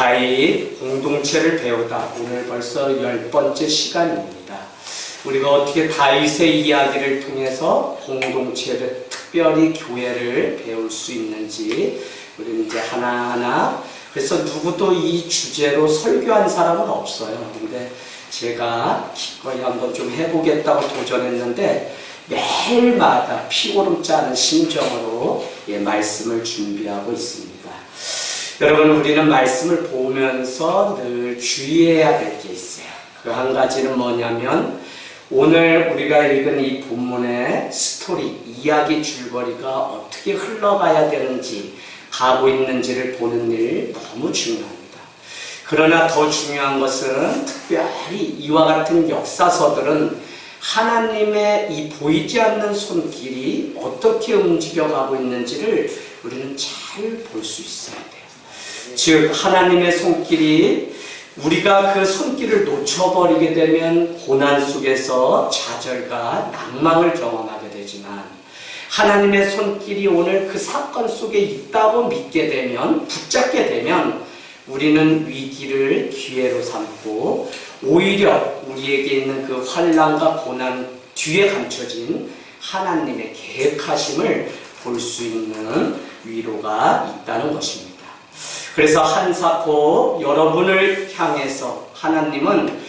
아이 공동체를 배우다. 오늘 벌써 10번째 시간입니다. 우리가 어떻게 다윗의 이야기를 통해서 공동체를, 특별히 교회를 배울 수 있는지 우리는 이제 하나하나, 그래서 누구도 이 주제로 설교한 사람은 없어요. 근데 제가 기꺼이 한번 좀 해보겠다고 도전했는데 매일마다 피고름지 않은 심정으로 말씀을 준비하고 있습니다. 여러분, 우리는 말씀을 보면서 늘 주의해야 될 게 있어요. 그 한 가지는 뭐냐면, 오늘 우리가 읽은 이 본문의 스토리, 이야기 줄거리가 어떻게 흘러가야 되는지, 가고 있는지를 보는 일 너무 중요합니다. 그러나 더 중요한 것은 특별히 이와 같은 역사서들은 하나님의 이 보이지 않는 손길이 어떻게 움직여가고 있는지를 우리는 잘 볼 수 있어야 돼요. 즉, 하나님의 손길이, 우리가 그 손길을 놓쳐버리게 되면 고난 속에서 좌절과 낭망을 경험하게 되지만, 하나님의 손길이 오늘 그 사건 속에 있다고 믿게 되면, 붙잡게 되면 우리는 위기를 기회로 삼고 오히려 우리에게 있는 그 환난과 고난 뒤에 감춰진 하나님의 계획하심을 볼 수 있는 위로가 있다는 것입니다. 그래서 한사코 여러분을 향해서 하나님은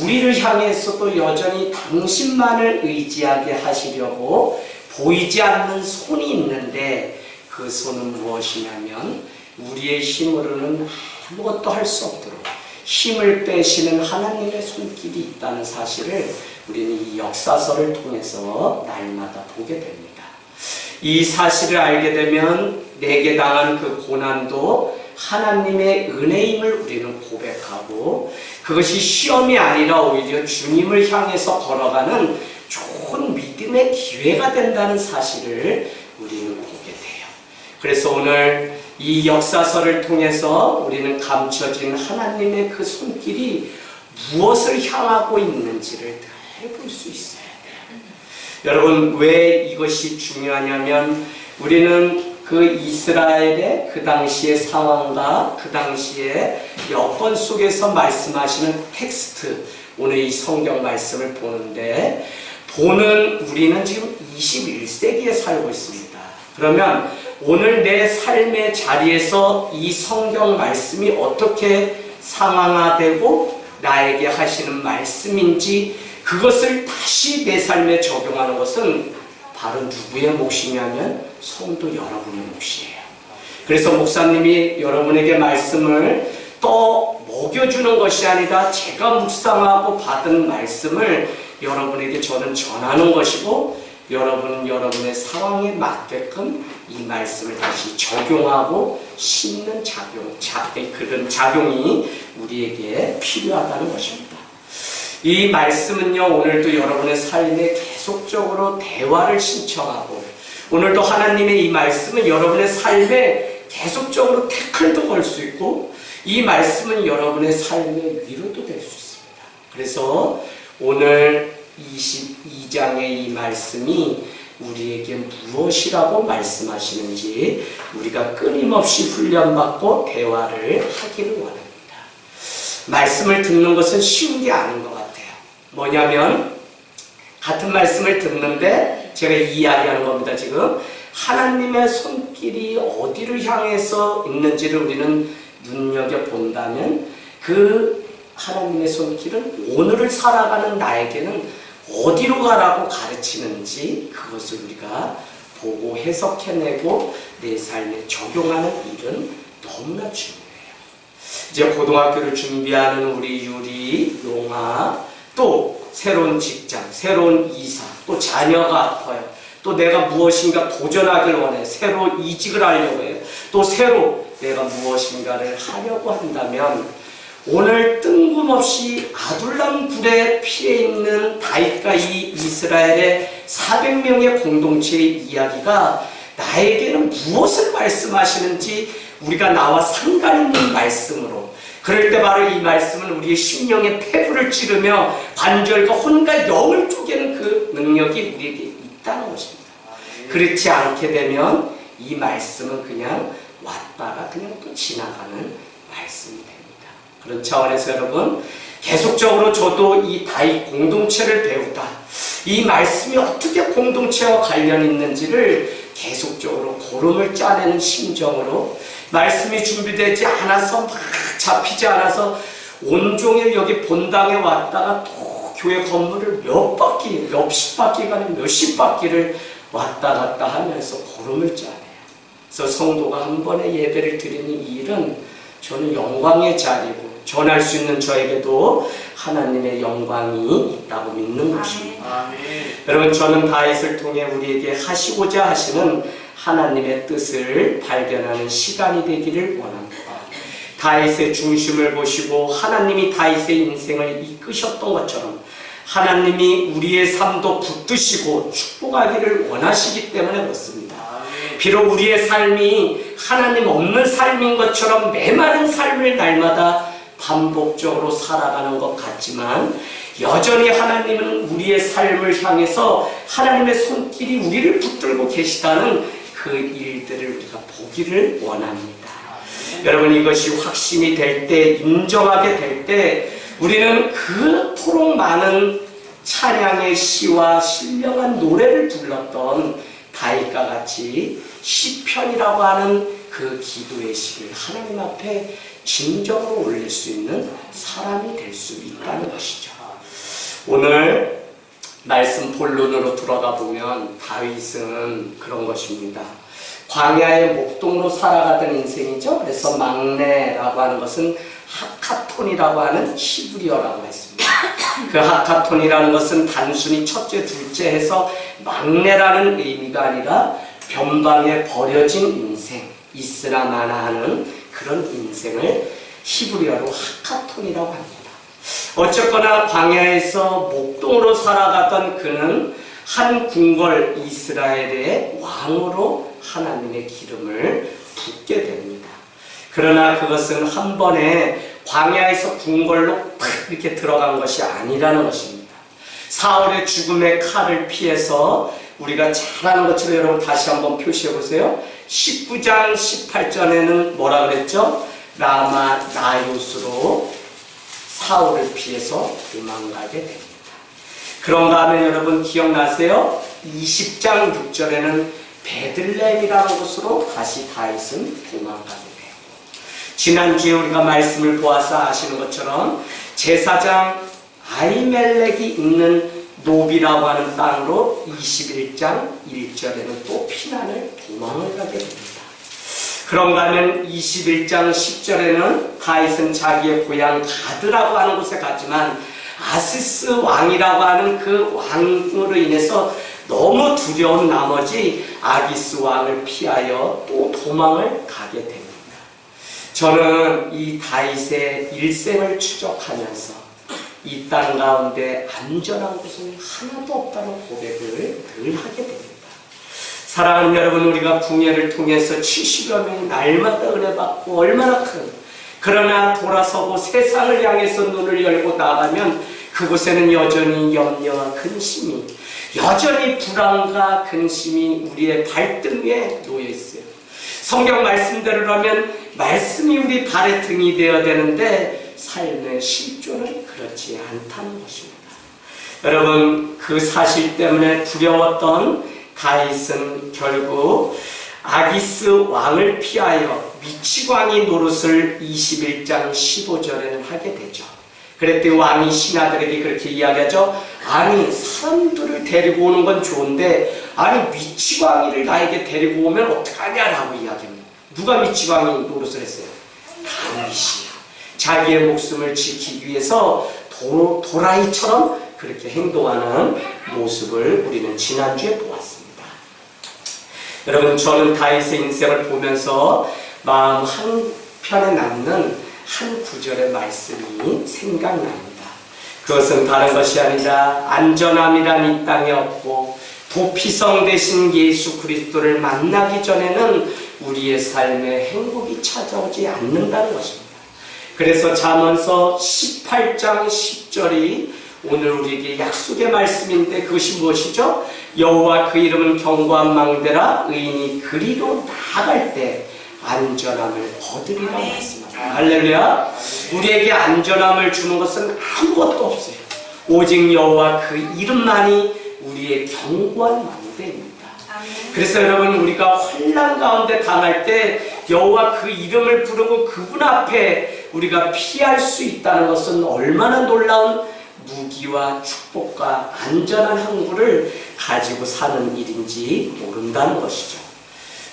우리를 향해서도 여전히 당신만을 의지하게 하시려고 보이지 않는 손이 있는데, 그 손은 무엇이냐면 우리의 힘으로는 아무것도 할 수 없도록 힘을 빼시는 하나님의 손길이 있다는 사실을 우리는 이 역사서를 통해서 날마다 보게 됩니다. 이 사실을 알게 되면 내게 당한 그 고난도 하나님의 은혜임을 우리는 고백하고, 그것이 시험이 아니라 오히려 주님을 향해서 걸어가는 좋은 믿음의 기회가 된다는 사실을 우리는 보게 돼요. 그래서 오늘 이 역사서를 통해서 우리는 감춰진 하나님의 그 손길이 무엇을 향하고 있는지를 잘 볼 수 있어야 돼요. 여러분, 왜 이것이 중요하냐면, 우리는 그 이스라엘의 그 당시의 상황과 그 당시의 여건 속에서 말씀하시는 텍스트, 오늘 이 성경 말씀을 보는데, 우리는 지금 21세기에 살고 있습니다. 그러면 오늘 내 삶의 자리에서 이 성경 말씀이 어떻게 상황화되고 나에게 하시는 말씀인지, 그것을 다시 내 삶에 적용하는 것은 바로 누구의 몫이냐면 성도 여러분의 몫이에요. 그래서 목사님이 여러분에게 말씀을 또 먹여주는 것이 아니라 제가 묵상하고 받은 말씀을 여러분에게 저는 전하는 것이고, 여러분은 여러분의 상황에 맞게끔 이 말씀을 다시 적용하고 심는 그런 작용이 우리에게 필요하다는 것입니다. 이 말씀은요, 오늘도 여러분의 삶에 계속적으로 대화를 신청하고, 오늘도 하나님의 이 말씀은 여러분의 삶에 계속적으로 태클도 걸 수 있고, 이 말씀은 여러분의 삶의 위로도 될 수 있습니다. 그래서 오늘 22장의 이 말씀이 우리에게 무엇이라고 말씀하시는지 우리가 끊임없이 훈련받고 대화를 하기를 원합니다. 말씀을 듣는 것은 쉬운 게 아닌 것 같아요. 뭐냐면, 같은 말씀을 듣는데 제가 이야기하는 겁니다. 지금 하나님의 손길이 어디를 향해서 있는지를 우리는 눈여겨본다면, 그 하나님의 손길은 오늘을 살아가는 나에게는 어디로 가라고 가르치는지, 그것을 우리가 보고 해석해내고 내 삶에 적용하는 일은 너무나 중요해요. 이제 고등학교를 준비하는 우리 유리, 용아, 또 새로운 직장, 새로운 이사, 또 자녀가 아파요. 또 내가 무엇인가 도전하길 원해. 새로 이직을 하려고 해요. 또 새로 내가 무엇인가를 하려고 한다면, 오늘 뜬금없이 아둘람 굴에 피해 있는 다윗과 이 이스라엘의 400명의 공동체의 이야기가 나에게는 무엇을 말씀하시는지 우리가 나와 상관있는 말씀으로, 그럴 때 바로 이 말씀은 우리의 심령의 폐부를 찌르며 관절과 혼과 영을 쪼개는 그 능력이 우리에게 있다는 것입니다. 그렇지 않게 되면 이 말씀은 그냥 왔다가 그냥 또 지나가는 말씀이 됩니다. 그런 차원에서 여러분, 계속적으로 저도 이 다윗 공동체를 배우다, 이 말씀이 어떻게 공동체와 관련이 있는지를 계속적으로 고름을 짜내는 심정으로, 말씀이 준비되지 않아서 막 잡히지 않아서 온종일 여기 본당에 왔다가 또 교회 건물을 몇십 바퀴가 아니라 몇십 바퀴를 왔다 갔다 하면서 고름을 짜내요. 그래서 성도가 한 번에 예배를 드리는 이 일은 저는 영광의 자리고, 전할 수 있는 저에게도 하나님의 영광이 있다고 믿는 것입니다. 여러분, 저는 다윗을 통해 우리에게 하시고자 하시는 하나님의 뜻을 발견하는 시간이 되기를 원합니다. 다윗의 중심을 보시고 하나님이 다윗의 인생을 이끄셨던 것처럼 하나님이 우리의 삶도 붙드시고 축복하기를 원하시기 때문에 그렇습니다. 비록 우리의 삶이 하나님 없는 삶인 것처럼 메마른 삶을 날마다 반복적으로 살아가는 것 같지만, 여전히 하나님은 우리의 삶을 향해서 하나님의 손길이 우리를 붙들고 계시다는 그 일들을 우리가 보기를 원합니다. 여러분, 이것이 확신이 될 때, 인정하게 될 때, 우리는 그토록 많은 찬양의 시와 신령한 노래를 불렀던 다윗과 같이 시편이라고 하는 그 기도의 시를 하나님 앞에 진정으로 올릴 수 있는 사람이 될 수 있다는 것이죠. 오늘 말씀 본론으로 들어가 보면 다윗은 그런 것입니다. 광야의 목동으로 살아가던 인생이죠. 그래서 막내라고 하는 것은 하카톤이라고 하는 히브리어라고 했습니다. 그 하카톤이라는 것은 단순히 첫째, 둘째 해서 막내라는 의미가 아니라 변방에 버려진 인생, 있으나 마나 하는 그런 인생을 히브리어로 하카톤이라고 합니다. 어쨌거나 광야에서 목동으로 살아가던 그는 한 궁궐 이스라엘의 왕으로 하나님의 기름을 붓게 됩니다. 그러나 그것은 한 번에 광야에서 궁궐로 팍 이렇게 들어간 것이 아니라는 것입니다. 사울의 죽음의 칼을 피해서, 우리가 잘 아는 것처럼 여러분 다시 한번 표시해 보세요. 19장 18절에는 뭐라 그랬죠? 라마 나요스로 사울을 피해서 도망가게 됩니다. 그런가 하면 여러분 기억나세요? 20장 6절에는 베들레헴이라는 곳으로 다시 다윗은 도망가게 돼요. 지난주에 우리가 말씀을 보아서 아시는 것처럼 제사장 아히멜렉이 있는 노비라고 하는 땅으로 21장 1절에는 또 피난을 도망을 가게 됩니다. 그런가 하면 21장 10절에는 다윗은 자기의 고향 가드라고 하는 곳에 가지만 아시스 왕이라고 하는 그 왕으로 인해서 너무 두려운 나머지 아기스 왕을 피하여 또 도망을 가게 됩니다. 저는 이 다윗의 일생을 추적하면서 이 땅 가운데 안전한 곳은 하나도 없다는 고백을 늘 하게 됩니다. 사랑하는 여러분, 우리가 궁예를 통해서 70여 명이 날마다 은혜받고 얼마나 큰, 그러나 돌아서고 세상을 향해서 눈을 열고 나가면 그곳에는 여전히 염려와 근심이, 여전히 불안과 근심이 우리의 발등 위에 놓여 있어요. 성경 말씀대로라면 말씀이 우리 발의 등이 되어야 되는데 삶의 실존은 그렇지 않다는 것입니다. 여러분, 그 사실 때문에 두려웠던 다윗은 결국 아기스 왕을 피하여 미치광이 노릇을 21장 15절에는 하게 되죠. 그랬더니 왕이 신하들에게 그렇게 이야기하죠. 아니, 사람들을 데리고 오는 건 좋은데 아니 미치광이를 나에게 데리고 오면 어떡하냐라고 이야기합니다. 누가 미치광이 노릇을 했어요? 다윗이 자기의 목숨을 지키기 위해서 도라이처럼 그렇게 행동하는 모습을 우리는 지난주에 보았습니다. 여러분, 저는 다윗의 인생을 보면서 마음 한편에 남는 한 구절의 말씀이 생각납니다. 그것은 다른 것이 아니라 안전함이란 이 땅에 없고 도피성 되신 예수 그리스도를 만나기 전에는 우리의 삶에 행복이 찾아오지 않는다는 것입니다. 그래서 잠언서 18장 10절이 오늘 우리에게 약속의 말씀인데 그것이 무엇이죠? 여호와 그 이름은 견고한 망대라 의인이 그리로 나아갈 때 안전함을 얻으리라 말씀합니다. 할렐루야. 우리에게 안전함을 주는 것은 아무것도 없어요. 오직 여호와 그 이름만이 우리의 견고한 망대입니다. 그래서 여러분, 우리가 환난 가운데 당할 때 여호와 그 이름을 부르고 그분 앞에 우리가 피할 수 있다는 것은 얼마나 놀라운 무기와 축복과 안전한 항구를 가지고 사는 일인지 모른다는 것이죠.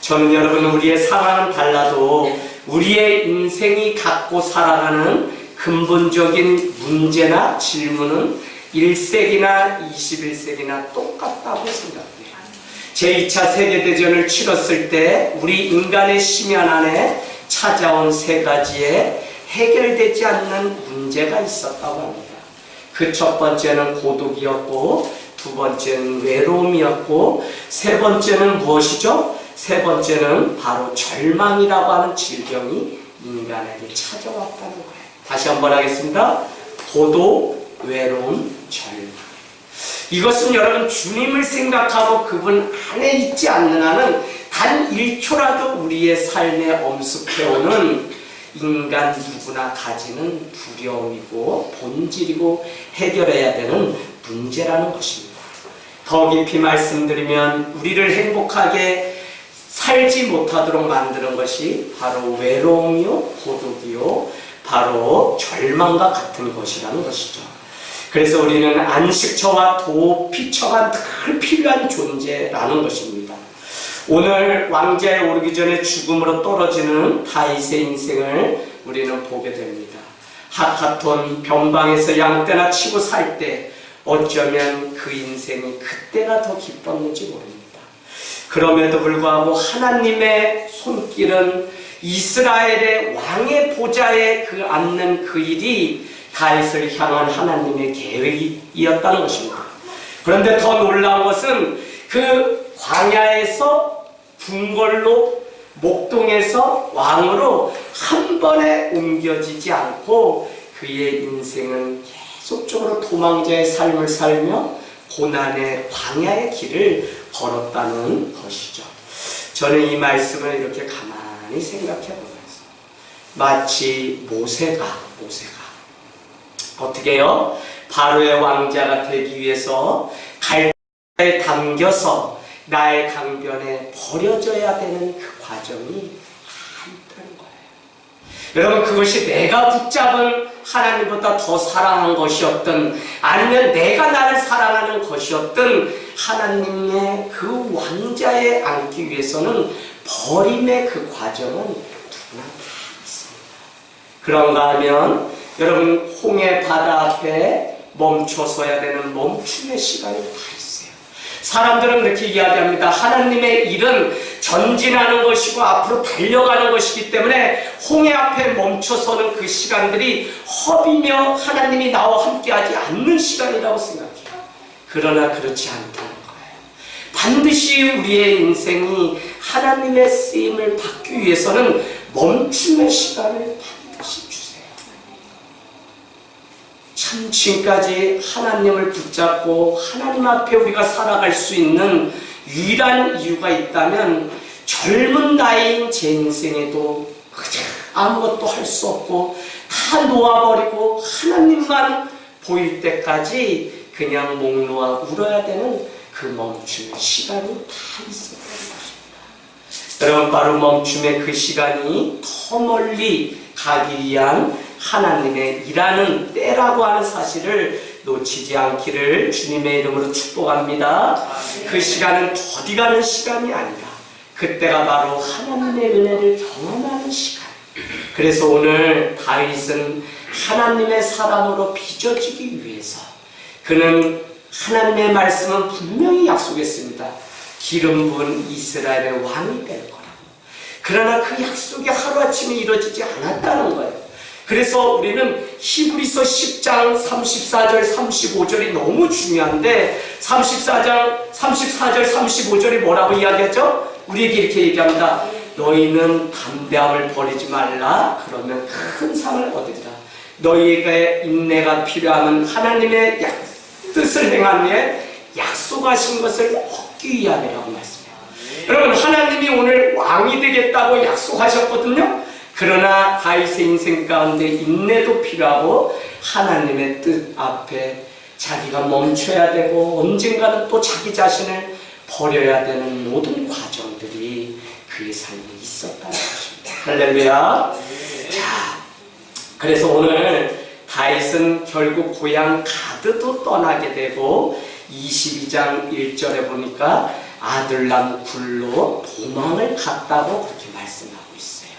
저는 여러분, 우리의 상황은 달라도 우리의 인생이 갖고 살아가는 근본적인 문제나 질문은 1세기나 21세기나 똑같다고 생각해요. 제2차 세계대전을 치렀을 때 우리 인간의 심연 안에 찾아온 3가지의 해결되지 않는 문제가 있었다고 합니다. 그 첫 번째는 고독이었고, 두 번째는 외로움이었고, 세 번째는 무엇이죠? 세 번째는 바로 절망이라고 하는 질병이 인간에게 찾아왔다는 거예요. 다시 한번 하겠습니다. 고독, 외로움, 절망. 이것은 여러분, 주님을 생각하고 그분 안에 있지 않는 한은 단 1초라도 우리의 삶에 엄습해오는 인간 누구나 가지는 두려움이고 본질이고 해결해야 되는 문제라는 것입니다. 더 깊이 말씀드리면 우리를 행복하게 살지 못하도록 만드는 것이 바로 외로움이요, 고독이요, 바로 절망과 같은 것이라는 것이죠. 그래서 우리는 안식처와 도피처가 늘 필요한 존재라는 것입니다. 오늘 왕좌에 오르기 전에 죽음으로 떨어지는 다윗의 인생을 우리는 보게 됩니다. 하카톤 병방에서 양떼나 치고 살 때 어쩌면 그 인생이 그때가 더 기뻤는지 모릅니다. 그럼에도 불구하고 하나님의 손길은 이스라엘의 왕의 보좌에 앉는 그 일이 다윗을 향한 하나님의 계획이었다는 것입니다. 그런데 더 놀라운 것은 그 광야에서 궁궐로 목동에서 왕으로 한 번에 옮겨지지 않고 그의 인생은 계속적으로 도망자의 삶을 살며 고난의 광야의 길을 걸었다는 것이죠. 저는 이 말씀을 이렇게 가만히 생각해 보면서 마치 모세가 어떻게 해요? 바로의 왕자가 되기 위해서 갈대에 담겨서 나의 강변에 버려져야 되는 그 과정이 있다는 거예요. 여러분, 그것이 내가 붙잡은 하나님보다 더 사랑한 것이었든 아니면 내가 나를 사랑하는 것이었든 하나님의 그 왕자에 앉기 위해서는 버림의 그 과정은 누구나 다 있습니다. 그런가 하면 여러분, 홍해 바다 앞에 멈춰서야 되는 멈춤의 시간이 다 있어요. 사람들은 그렇게 이야기합니다. 하나님의 일은 전진하는 것이고 앞으로 달려가는 것이기 때문에 홍해 앞에 멈춰서는 그 시간들이 허비며 하나님이 나와 함께하지 않는 시간이라고 생각해요. 그러나 그렇지 않다는 거예요. 반드시 우리의 인생이 하나님의 쓰임을 받기 위해서는 멈춤의 시간을 반드시 주세요. 참 지금까지 하나님을 붙잡고 하나님 앞에 우리가 살아갈 수 있는 유일한 이유가 있다면 젊은 나이인 제 인생에도 아무것도 할 수 없고 다 놓아버리고 하나님만 보일 때까지 그냥 목 놓아 울어야 되는 그 멈춤의 시간이 다 있었던 것입니다. 여러분, 바로 멈춤의 그 시간이 더 멀리 가기 위한 하나님의 일하는 때라고 하는 사실을 놓치지 않기를 주님의 이름으로 축복합니다. 그 시간은 더디 가는 시간이 아니라 그때가 바로 하나님의 은혜를 경험하는 시간. 그래서 오늘 다윗은 하나님의 사람으로 빚어지기 위해서 그는 하나님의 말씀은 분명히 약속했습니다. 기름 부은 이스라엘의 왕이 될 거라고. 그러나 그 약속이 하루아침에 이루어지지 않았다는 거예요. 그래서 우리는 히브리서 10장 34절 35절이 너무 중요한데 34절 35절이 뭐라고 이야기하죠? 우리에게 이렇게 얘기합니다. 너희는 담대함을 버리지 말라. 그러면 큰 상을 얻으리라. 너희에게 인내가 필요하면 하나님의 뜻을 행한 후에 약속하신 것을 얻기 위함이라고 말씀해요. 여러분, 하나님이 오늘 왕이 되겠다고 약속하셨거든요. 그러나 다윗의 인생 가운데 인내도 필요하고 하나님의 뜻 앞에 자기가 멈춰야 되고 언젠가는 또 자기 자신을 버려야 되는 모든 과정들이 그의 삶에 있었다는 것입니다. 할렐루야. 자, 그래서 오늘 다윗은 결국 고향 가드도 떠나게 되고 22장 1절에 보니까 아둘람 굴로 도망을 갔다고 그렇게 말씀하고 있어요.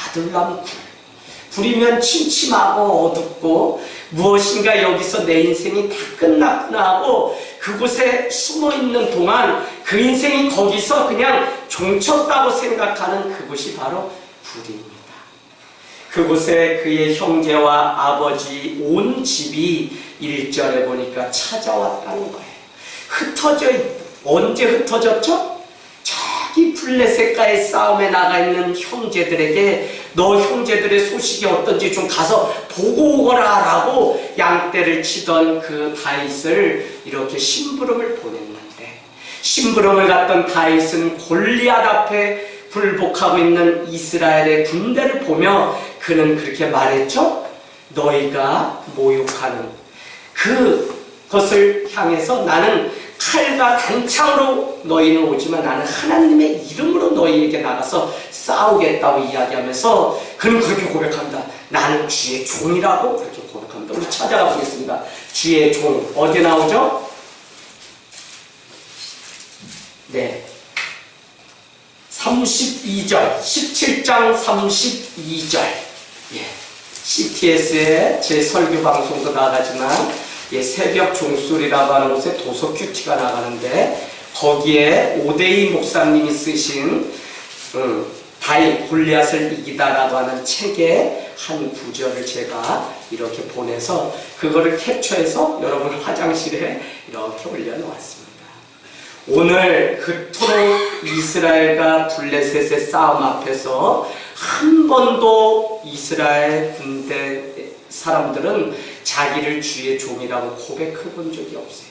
아둘람 굴. 굴이면 침침하고 어둡고 무엇인가 여기서 내 인생이 다 끝났구나 하고 그곳에 숨어있는 동안 그 인생이 거기서 그냥 종쳤다고 생각하는 그곳이 바로 굴입니다. 그곳에 그의 형제와 아버지 온 집이 1절에 보니까 찾아왔다는 거예요. 흩어져 있고 언제 흩어졌죠? 저기 블레셋과의 싸움에 나가 있는 형제들에게 너 형제들의 소식이 어떤지 좀 가서 보고 오거라 라고 양떼를 치던 그 다윗을 이렇게 심부름을 보냈는데 심부름을 갔던 다윗은 골리앗 앞에 굴복하고 있는 이스라엘의 군대를 보며 그는 그렇게 말했죠. 너희가 모욕하는 그것을 향해서 나는 칼과 단창으로 너희는 오지만 나는 하나님의 이름으로 너희에게 나가서 싸우겠다고 이야기하면서 그는 그렇게 고백합니다. 나는 주의 종이라고 그렇게 고백합니다. 우리 찾아가 보겠습니다. 주의 종 어디에 나오죠? 네, 32절 17장 32절. 예, CTS에 제 설교 방송도 나가지만 새벽 종소리라고 하는 곳에 도서 큐티가 나가는데 거기에 오데이 목사님이 쓰신 다윗 골리앗을 이기다라고 하는 책의 한 구절을 제가 이렇게 보내서 그거를 캡처해서 여러분 화장실에 이렇게 올려놓았습니다. 오늘 그토록 이스라엘과 블레셋의 싸움 앞에서 한 번도 이스라엘 군대 사람들은 자기를 주의 종이라고 고백해 본 적이 없어요.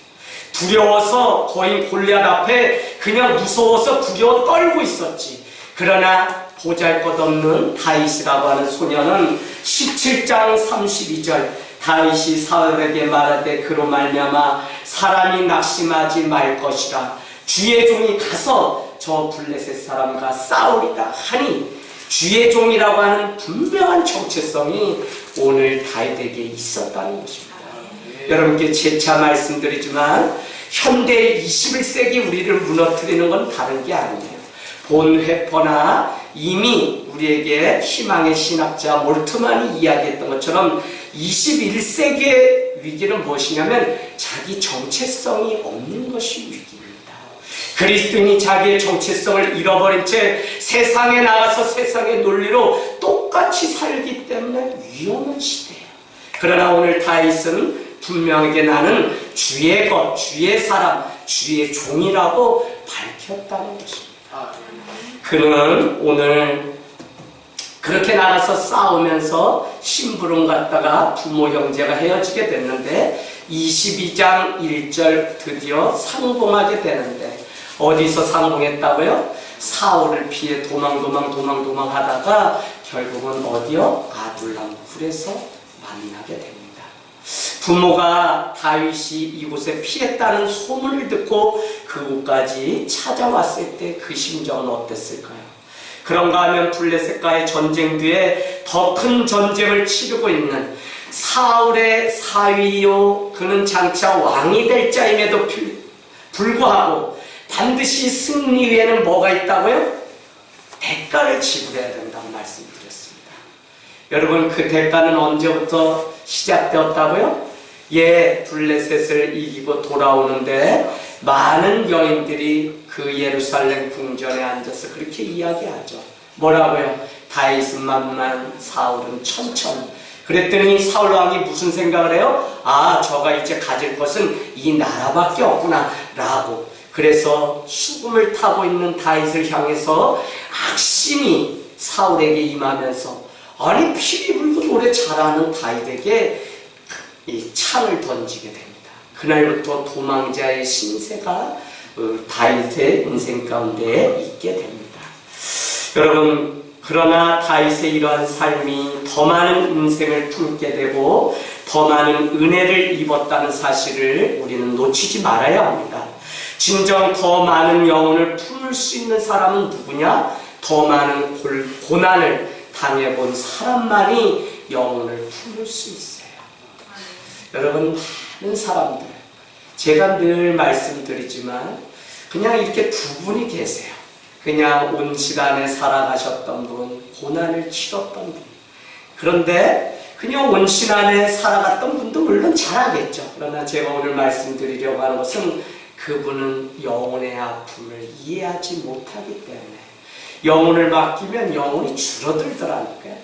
두려워서 거인 골리앗 앞에 그냥 무서워서 두려워 떨고 있었지. 그러나 보잘것없는 다윗이라고 하는 소년은 17장 32절 다윗이 사울에게 말하되 그로 말미암아 사람이 낙심하지 말 것이라 주의 종이 가서 저 블레셋 사람과 싸우리다 하니 주의 종이라고 하는 분명한 정체성이 오늘 다윗에게 있었다는 것입니다. 여러분께 재차 말씀드리지만 현대 21세기 우리를 무너뜨리는 건 다른 게 아니에요. 본회퍼나 이미 우리에게 희망의 신학자 몰트만이 이야기했던 것처럼 21세기의 위기는 무엇이냐면 자기 정체성이 없는 것이 위기입니다. 그리스도인이 자기의 정체성을 잃어버린 채 세상에 나가서 세상의 논리로 똑같이 살기 때문에 위험한 시대예요. 그러나 오늘 다윗은 분명하게 나는 주의 것, 주의 사람, 주의 종이라고 밝혔다는 것입니다. 그는 오늘 그렇게 나가서 싸우면서 심부름 갔다가 부모 형제가 헤어지게 됐는데 22장 1절 드디어 상봉하게 되는데 어디서 상봉했다고요? 사울을 피해 도망 하다가 결국은 어디요? 아둘람 굴에서 만나게 됩니다. 부모가 다윗이 이곳에 피했다는 소문을 듣고 그곳까지 찾아왔을 때 그 심정은 어땠을까요? 그런가 하면 블레셋과의 전쟁 뒤에 더 큰 전쟁을 치르고 있는 사울의 사위요 그는 장차 왕이 될 자임에도 불구하고 반드시 승리 위에는 뭐가 있다고요? 대가를 지불해야 된다고 말씀드렸습니다. 여러분 그 대가는 언제부터 시작되었다고요? 블레셋을 이기고 돌아오는데 많은 여인들이 그 예루살렘 궁전에 앉아서 그렇게 이야기하죠. 뭐라고요? 다윗은 만만 사울은 천천. 그랬더니 사울 왕이 무슨 생각을 해요? 아, 저가 이제 가질 것은 이 나라밖에 없구나 라고. 그래서 수금을 타고 있는 다윗을 향해서 악심이 사울에게 임하면서 아니 피리 불고 노래 잘하는 다윗에게 이 창을 던지게 됩니다. 그날부터 도망자의 신세가 다윗의 인생 가운데 있게 됩니다. 여러분 그러나 다윗의 이러한 삶이 더 많은 인생을 품게 되고 더 많은 은혜를 입었다는 사실을 우리는 놓치지 말아야 합니다. 진정 더 많은 영혼을 품을 수 있는 사람은 누구냐? 더 많은 고난을 당해본 사람만이 영혼을 품을 수 있어요. 여러분, 많은 사람들, 제가 늘 말씀드리지만 그냥 이렇게 두 분이 계세요. 그냥 온 시간에 살아가셨던 분, 고난을 치렀던 분. 그런데 그냥 온 시간에 살아갔던 분도 물론 잘하겠죠. 그러나 제가 오늘 말씀드리려고 하는 것은 그분은 영혼의 아픔을 이해하지 못하기 때문에 영혼을 맡기면 영혼이 줄어들더라니까요.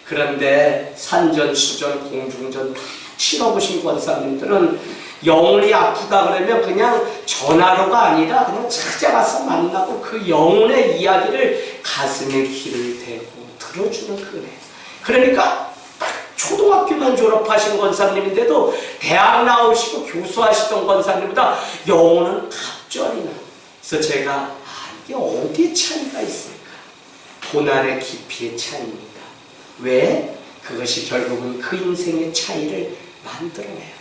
그런데 산전수전 공중전 다 치러보신 권사님들은 영혼이 아프다 그러면 그냥 전화로가 아니라 그냥 찾아가서 만나고 그 영혼의 이야기를 가슴에 귀를 대고 들어주는 그래. 그러니까 초등학교만 졸업하신 권사님인데도 대학 나오시고 교수하시던 권사님보다 영혼은 갑절이나. 그래서 제가 이게 어디에 차이가 있을까? 고난의 깊이의 차이입니다. 왜? 그것이 결국은 그 인생의 차이를 만들어내요.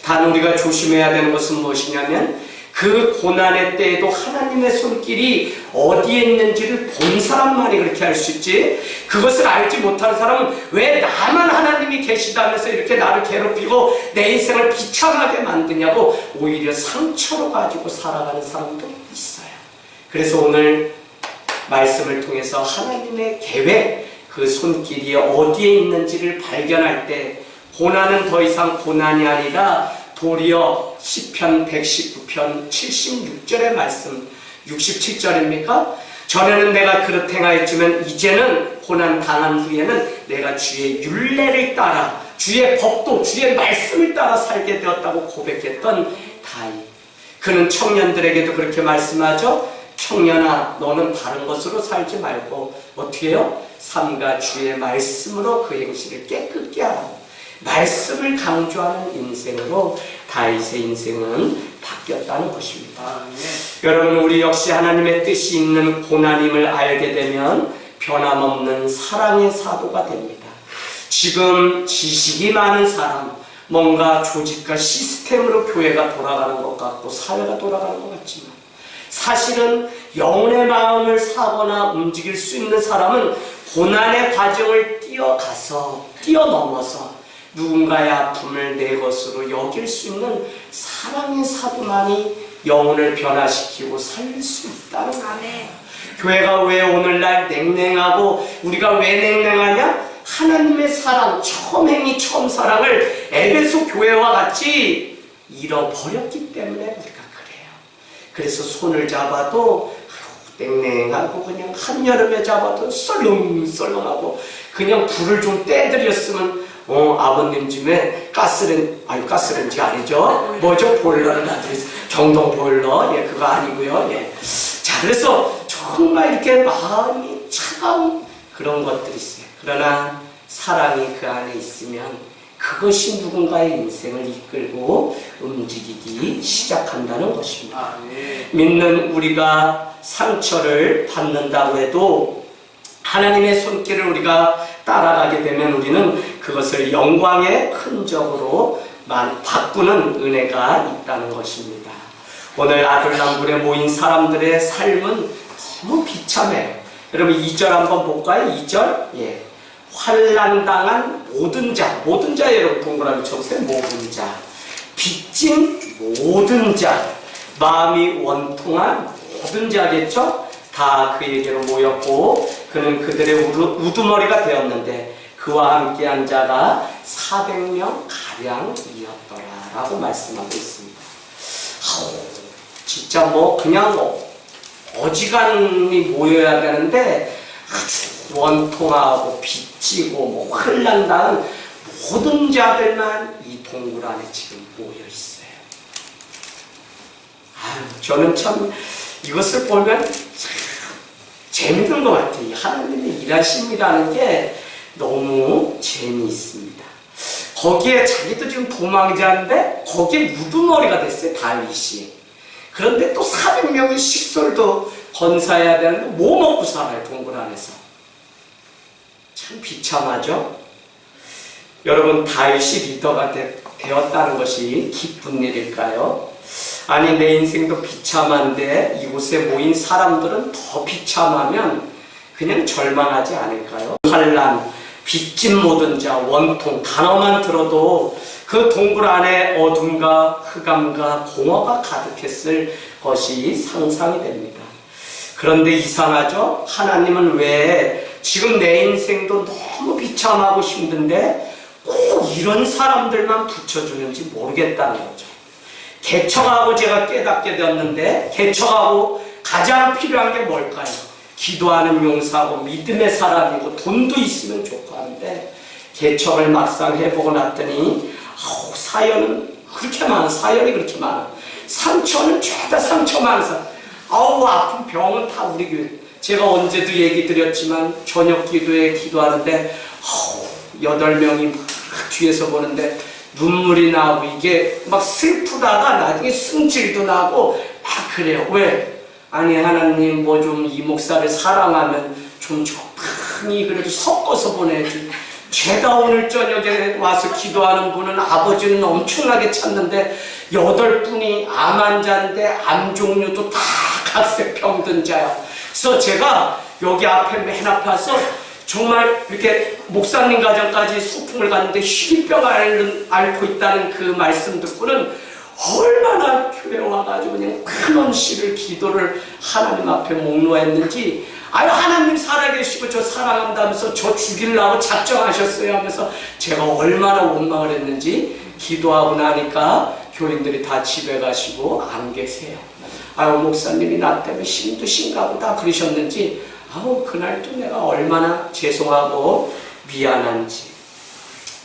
단 우리가 조심해야 되는 것은 무엇이냐면 그 고난의 때에도 하나님의 손길이 어디에 있는지를 본 사람만이 그렇게 할 수 있지, 그것을 알지 못하는 사람은 왜 나만 하나님이 계시다면서 이렇게 나를 괴롭히고 내 인생을 비참하게 만드냐고 오히려 상처로 가지고 살아가는 사람도 있어요. 그래서 오늘 말씀을 통해서 하나님의 계획, 그 손길이 어디에 있는지를 발견할 때 고난은 더 이상 고난이 아니라 도리어 시편 119편 76절의 말씀, 67절입니까? 전에는 내가 그렇게 행하였지만 이제는 고난 당한 후에는 내가 주의 율례를 따라 주의 법도 주의 말씀을 따라 살게 되었다고 고백했던 다윗. 그는 청년들에게도 그렇게 말씀하죠. 청년아, 너는 다른 것으로 살지 말고 어떻게 해요? 삼가 주의 말씀으로 그 행실을 깨끗게 하라. 말씀을 강조하는 인생으로 다윗의 인생은 바뀌었다는 것입니다. 여러분, 우리 역시 하나님의 뜻이 있는 고난임을 알게 되면 변함없는 사랑의 사도가 됩니다. 지금 지식이 많은 사람, 뭔가 조직과 시스템으로 교회가 돌아가는 것 같고 사회가 돌아가는 것 같지만 사실은 영혼의 마음을 사거나 움직일 수 있는 사람은 고난의 과정을 뛰어넘어서 누군가의 아픔을 내 것으로 여길 수 있는 사랑의 사도만이 영혼을 변화시키고 살릴 수 있다는 거예요. 교회가 왜 오늘날 냉랭하고 우리가 왜 냉랭하냐? 하나님의 사랑, 처음 사랑을 에베소 교회와 같이 잃어버렸기 때문에 우리가 그래요. 그래서 손을 잡아도 냉랭하고 그냥 한여름에 잡아도 썰렁썰렁하고 그냥 불을 좀 떼드렸으면 아버님 집에 가스렌지 아니죠? 뭐죠? 보일러를 놔드렸어요. 경동 보일러. 예, 그거 아니고요. 예. 자, 그래서 정말 이렇게 마음이 차가운 그런 것들이 있어요. 그러나 사랑이 그 안에 있으면 그것이 누군가의 인생을 이끌고 움직이기 시작한다는 것입니다. 믿는 우리가 상처를 받는다고 해도 하나님의 손길을 우리가 따라가게 되면 우리는 그것을 영광의 흔적으로 바꾸는 은혜가 있다는 것입니다. 오늘 아들람굴에 모인 사람들의 삶은 너무 비참해요. 여러분 2절 한번 볼까요? 2절. 예. 환난당한 모든 자, 모든 자 여러분 동그라미 쳐보세요. 모든 자, 빚진 모든 자, 마음이 원통한 모든 자겠죠? 다 그에게로 모였고 그는 그들의 우두머리가 되었는데 그와 함께한 자가 400명 가량이었더라 라고 말씀하고 있습니다. 진짜 그냥 어지간히 모여야 되는데 아주 원통하고 빚지고 환난당한 모든 자들만 이 동굴 안에 지금 모여 있어요. 저는 참 이것을 보면 참 재밌는 것 같아요. 하나님의 일하심이라는 게 너무 재미있습니다. 거기에 자기도 지금 도망자인데 거기에 우두머리가 됐어요. 다윗이. 그런데 또 400명의 식솔도 건사해야 되는데 뭐 먹고 살아요? 동굴 안에서. 참 비참하죠? 여러분, 다윗이 리더가 되었다는 것이 기쁜 일일까요? 아니, 내 인생도 비참한데 이곳에 모인 사람들은 더 비참하면 그냥 절망하지 않을까요? 환난, 빚진 모든 자, 원통, 단어만 들어도 그 동굴 안에 어둠과 흑암과 공허가 가득했을 것이 상상이 됩니다. 그런데 이상하죠? 하나님은 왜 지금 내 인생도 너무 비참하고 힘든데 꼭 이런 사람들만 붙여주는지 모르겠다는 거죠. 개척하고 제가 깨닫게 되었는데, 개척하고 가장 필요한 게 뭘까요? 기도하는 용사고 믿음의 사람이고 돈도 있으면 좋고 하는데, 개척을 막상 해보고 났더니 사연은 그렇게 많아. 사연이 그렇게 많아. 상처는 죄다 상처 많아서 아픈 병은 다 우리 교회. 제가 언제도 얘기 드렸지만 저녁 기도에 기도하는데 8명이 막 뒤에서 보는데 눈물이 나고 이게 막 슬프다가 나중에 승질도 나고 막 그래요. 왜? 아니, 하나님 뭐 좀 이 목사를 사랑하면 좀 적당히 그래도 섞어서 보내지. 죄다 오늘 저녁에 와서 기도하는 분은 아버지는 엄청나게 찾는데 8분이 암 환자인데 암 종류도 다 각색 병든 자야. 그래서 제가 여기 앞에 맨 앞에 와서 정말 이렇게 목사님 가정까지 소풍을 갔는데 희귀병 앓고 있다는 그 말씀 듣고는 얼마나 교회 와가지고 그냥 큰 씨를 기도를 하나님 앞에 목놓았는지, 아유 하나님 살아계시고 저 사랑한다면서 저 죽이려고 작정하셨어요 하면서 제가 얼마나 원망을 했는지, 기도하고 나니까 교인들이 다 집에 가시고 안 계세요. 아유 목사님이 나 때문에 힘드신가 보다 그러셨는지, 아우 그날도 내가 얼마나 죄송하고 미안한지.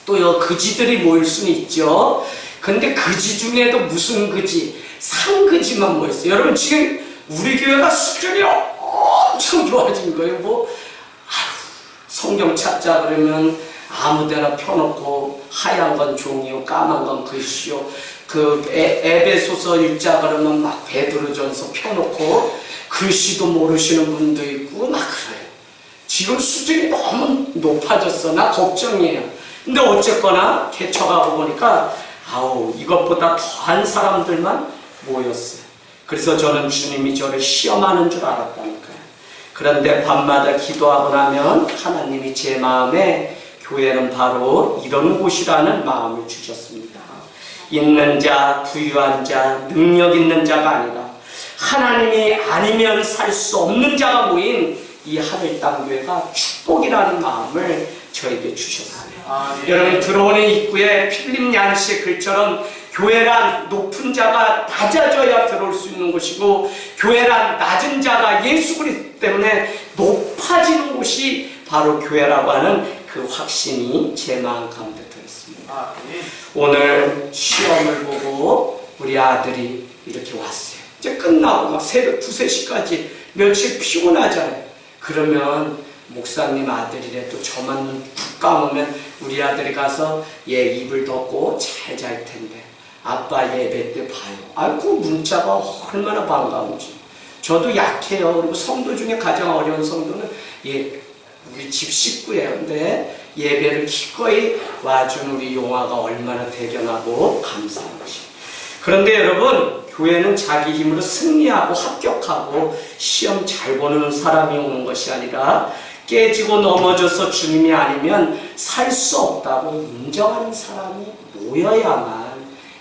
또요, 그지들이 모일 수는 있죠. 근데 그지 중에도 무슨 그지? 상그지만 모였어요. 여러분 지금 우리 교회가 수준이 엄청 좋아진 거예요. 성경 찾자 그러면 아무데나 펴놓고 하얀 건 종이요 까만 건 글씨요. 그 에베소서 읽자 그러면 막 베드로전서 펴놓고 글씨도 모르시는 분도 있고 막 그래요. 지금 수준이 너무 높아졌어. 나 걱정이에요. 근데 어쨌거나 개척하고 보니까 이것보다 더한 사람들만 모였어요. 그래서 저는 주님이 저를 시험하는 줄 알았다니까요. 그런데 밤마다 기도하고 나면 하나님이 제 마음에 교회는 바로 이런 곳이라는 마음을 주셨습니다. 있는 자, 부유한 자, 능력 있는 자가 아니라 하나님이 아니면 살 수 없는 자가 모인 이 하늘 땅 교회가 축복이라는 마음을 저에게 주셨어요. 네. 여러분 들어오는 입구에 필립 얀시의 글처럼 교회란 높은 자가 낮아져야 들어올 수 있는 곳이고, 교회란 낮은 자가 예수 그리스도 때문에 높아지는 곳이 바로 교회라고 하는 그 확신이 제 마음 가운데 들었습니다. 오늘 시험을 보고 우리 아들이 이렇게 왔어요. 이제 끝나고 막 새벽 2, 3시까지 며칠 피곤하잖아요. 그러면 목사님 아들이라도 저만 푹 감으면 우리 아들이 가서 얘 입을 덮고 잘 잘 텐데 아빠 예배 때 봐요. 아이고 문자가 얼마나 반가운지. 저도 약해요. 그리고 성도 중에 가장 어려운 성도는 우리 집 식구예요. 근데 예배를 기꺼이 와준 우리 용화가 얼마나 대견하고 감사한 것이. 그런데 여러분, 교회는 자기 힘으로 승리하고 합격하고 시험 잘 보는 사람이 오는 것이 아니라 깨지고 넘어져서 주님이 아니면 살 수 없다고 인정하는 사람이 모여야만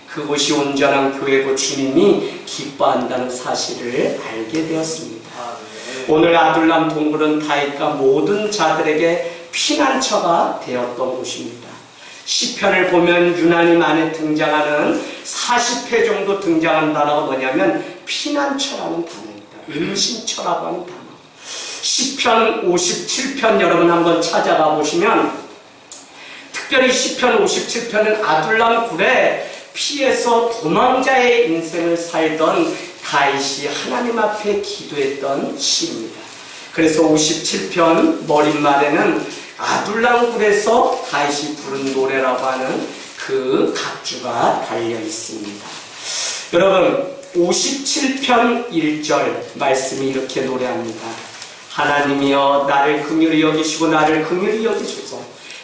그곳이 온전한 교회고 주님이 기뻐한다는 사실을 알게 되었습니다. 오늘 아둘람 동굴은 다윗과 모든 자들에게 피난처가 되었던 곳입니다. 시편을 보면 유나님 안에 등장하는 40회 정도 등장하는 단어가 뭐냐면 피난처라는 단어입니다. 은신처라고 하는 단어. 시편 57편 여러분 한번 찾아가 보시면, 특별히 시편 57편은 아둘람 굴에 피해서 도망자의 인생을 살던 다윗이 하나님 앞에 기도했던 시입니다. 그래서 57편 머릿말에는 아둘람 굴에서 다윗이 부른 노래라고 하는 그 각주가 달려 있습니다. 여러분 57편 1절 말씀이 이렇게 노래합니다. 하나님이여 나를 긍휼히 여기시고 나를 긍휼히 여기소서.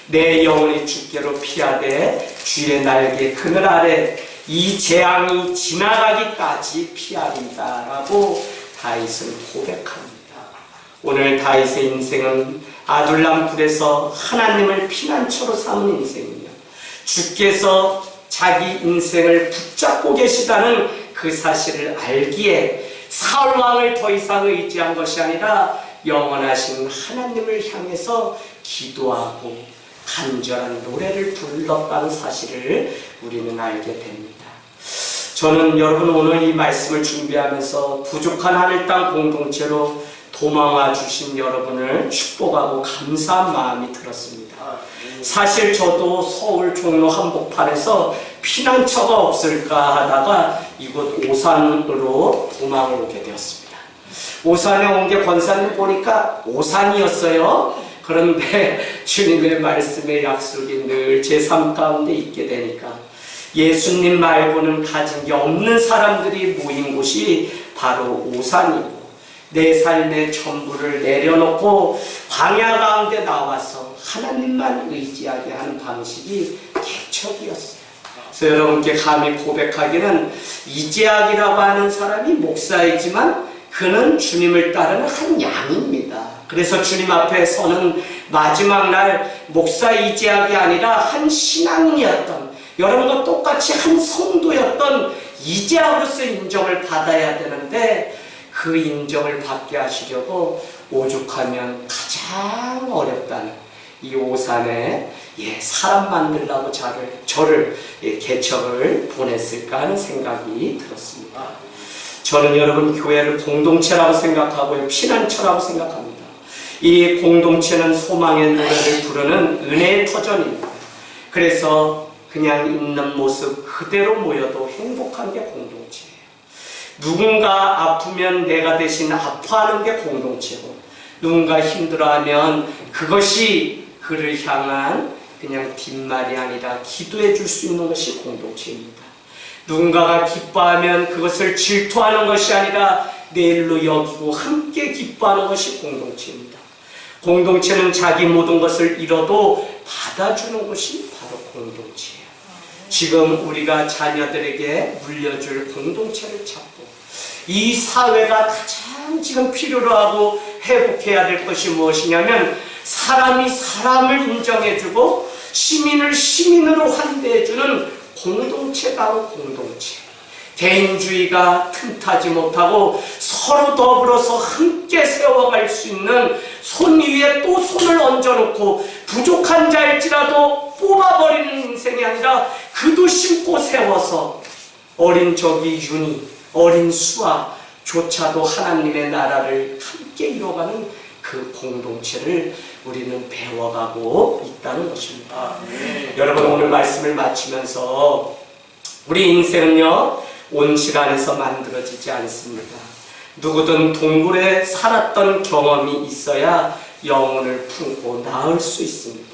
내 영혼이 주께로 피하되 주의 날개 그늘 아래 이 재앙이 지나가기까지 피하리다 라고 다윗은 고백합니다. 오늘 다윗의 인생은 아둘람 굴에서 하나님을 피난처로 삼은 인생이며 주께서 자기 인생을 붙잡고 계시다는 그 사실을 알기에 사울 왕을 더 이상 의지한 것이 아니라 영원하신 하나님을 향해서 기도하고 간절한 노래를 불렀다는 사실을 우리는 알게 됩니다. 저는 여러분 오늘 이 말씀을 준비하면서 부족한 하늘 땅 공동체로 도망와 주신 여러분을 축복하고 감사한 마음이 들었습니다. 사실 저도 서울 종로 한복판에서 피난처가 없을까 하다가 이곳 오산으로 도망을 오게 되었습니다. 오산에 온 게 권사님 보니까 오산이었어요. 그런데 주님의 말씀의 약속이 늘 제 삶 가운데 있게 되니까 예수님 말고는 가진 게 없는 사람들이 모인 곳이 바로 오산이고 내 삶의 전부를 내려놓고 광야 가운데 나와서 하나님만 의지하게 하는 방식이 개척이었어요. 그래서 여러분께 감히 고백하기는 이재학이라고 하는 사람이 목사이지만 그는 주님을 따르는 한 양입니다. 그래서 주님 앞에 서는 마지막 날 목사 이재학이 아니라 한 신앙인이었던, 여러분과 똑같이 한 성도였던 이재학으로서 인정을 받아야 되는데 그 인정을 받게 하시려고 오죽하면 가장 어렵다는 이 오산에 사람 만들라고 저를 개척을 보냈을까 하는 생각이 들었습니다. 저는 여러분 교회를 공동체라고 생각하고요, 피난처라고 생각합니다. 이 공동체는 소망의 노래를 부르는 은혜의 터전입니다. 그래서 그냥 있는 모습 그대로 모여도 행복한 게 공동체예요. 누군가 아프면 내가 대신 아파하는 게 공동체고, 누군가 힘들어하면 그것이 그를 향한 그냥 뒷말이 아니라 기도해 줄 수 있는 것이 공동체입니다. 누군가가 기뻐하면 그것을 질투하는 것이 아니라 내일로 여기고 함께 기뻐하는 것이 공동체입니다. 공동체는 자기 모든 것을 잃어도 받아주는 것이 바로 공동체예요. 지금 우리가 자녀들에게 물려줄 공동체를 찾고 이 사회가 가장 지금 필요로 하고 회복해야 될 것이 무엇이냐면 사람이 사람을 인정해주고 시민을 시민으로 환대해주는 공동체다운 공동체. 개인주의가 틈타지 못하고 서로 더불어서 함께 세워갈 수 있는 손 위에 또 손을 얹어놓고 부족한 자일지라도 뽑아버리는 인생이 아니라 그도 심고 세워서 어린 적이 윤희, 어린 수아조차도 하나님의 나라를 함께 이뤄가는 그 공동체를 우리는 배워가고 있다는 것입니다. 여러분 오늘 말씀을 마치면서 우리 인생은요 온실 안에서 만들어지지 않습니다. 누구든 동굴에 살았던 경험이 있어야 영혼을 품고 나을 수 있습니다.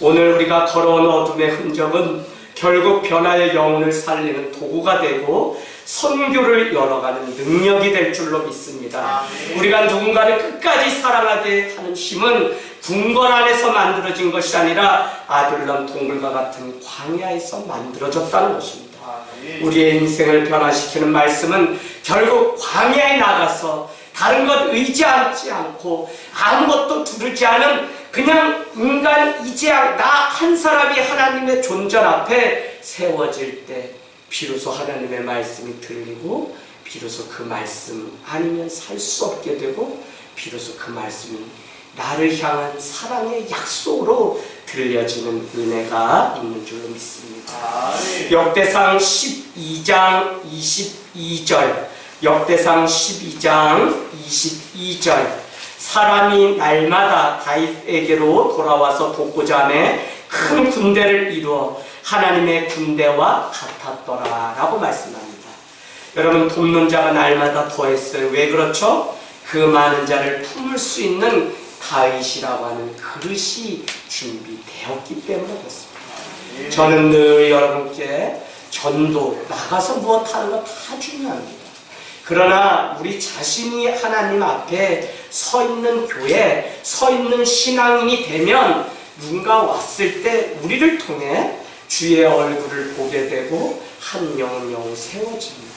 오늘 우리가 걸어온 어둠의 흔적은 결국 변화의 영혼을 살리는 도구가 되고 선교를 열어가는 능력이 될 줄로 믿습니다. 우리가 누군가를 끝까지 사랑하게 하는 힘은 궁궐 안에서 만들어진 것이 아니라 아둘람 동굴과 같은 광야에서 만들어졌다는 것입니다. 우리의 인생을 변화시키는 말씀은 결국 광야에 나가서 다른 것 의지하지 않고 아무것도 두르지 않은 그냥 인간 이재학 나 한 사람이 하나님의 존전 앞에 세워질 때 비로소 하나님의 말씀이 들리고 비로소 그 말씀 아니면 살 수 없게 되고 비로소 그 말씀이 나를 향한 사랑의 약속으로 들려지는 은혜가 있는 줄로 믿습니다. 역대상 12장 22절 역대상 12장 22절 사람이 날마다 다윗에게로 돌아와서 돕고자 하며 큰 군대를 이루어 하나님의 군대와 같았더라 라고 말씀합니다. 여러분 돕는 자가 날마다 더했어요. 왜 그렇죠? 그 많은 자를 품을 수 있는 다윗이라고 하는 그릇이 준비되었기 때문에 그렇습니다. 저는 늘 여러분께 전도 나가서 무엇하는 거 다 중요합니다. 그러나 우리 자신이 하나님 앞에 서 있는 교회, 서 있는 신앙인이 되면 누군가 왔을 때 우리를 통해 주의 얼굴을 보게 되고 한 영영 세워집니다.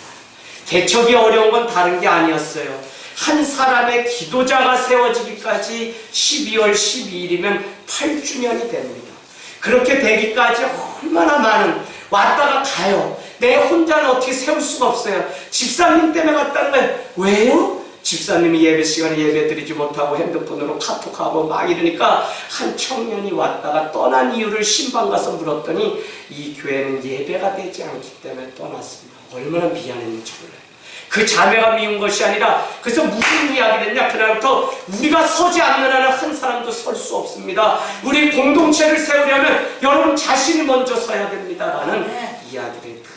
개척이 어려운 건 다른 게 아니었어요. 한 사람의 기도자가 세워지기까지 12월 12일이면 8주년이 됩니다. 그렇게 되기까지 얼마나 많은 왔다가 가요. 내 혼자는 어떻게 세울 수가 없어요. 집사님 때문에 갔다는 거예요. 왜요? 집사님이 예배 시간에 예배 드리지 못하고 핸드폰으로 카톡하고 막 이러니까 한 청년이 왔다가 떠난 이유를 신방 가서 물었더니 이 교회는 예배가 되지 않기 때문에 떠났습니다. 얼마나 미안했는지 몰라요. 그 자매가 미운 것이 아니라 그래서 무슨 이야기를 했냐. 그날부터 우리가 서지 않는 한은 한 사람도 설 수 없습니다. 우리 공동체를 세우려면 여러분 자신이 먼저 서야 됩니다라는 이야기를 들었습니다.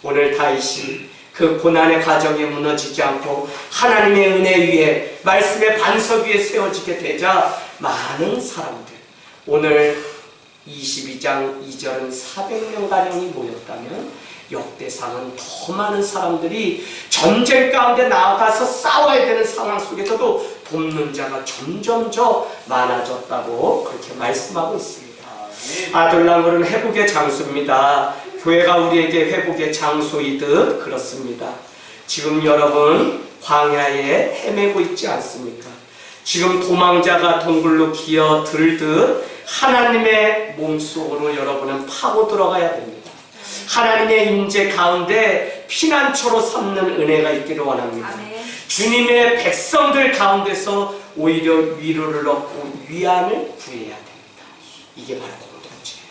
오늘 다윗이 그 고난의 과정에 무너지지 않고 하나님의 은혜 위에 말씀의 반석 위에 세워지게 되자 많은 사람들, 오늘 22장 2절은 400명가량이 모였다면 역대상은 더 많은 사람들이 전쟁 가운데 나아가서 싸워야 되는 상황 속에서도 돕는 자가 점점 더 많아졌다고 그렇게 말씀하고 있습니다. 아둘람은 회복의 장소입니다. 교회가 우리에게 회복의 장소이듯 그렇습니다. 지금 여러분 광야에 헤매고 있지 않습니까? 지금 도망자가 동굴로 기어들듯 하나님의 몸속으로 여러분은 파고 들어가야 됩니다. 하나님의 임재 가운데 피난처로 삼는 은혜가 있기를 원합니다. 아멘. 주님의 백성들 가운데서 오히려 위로를 얻고 위안을 구해야 됩니다. 이게 바로 공동체예요.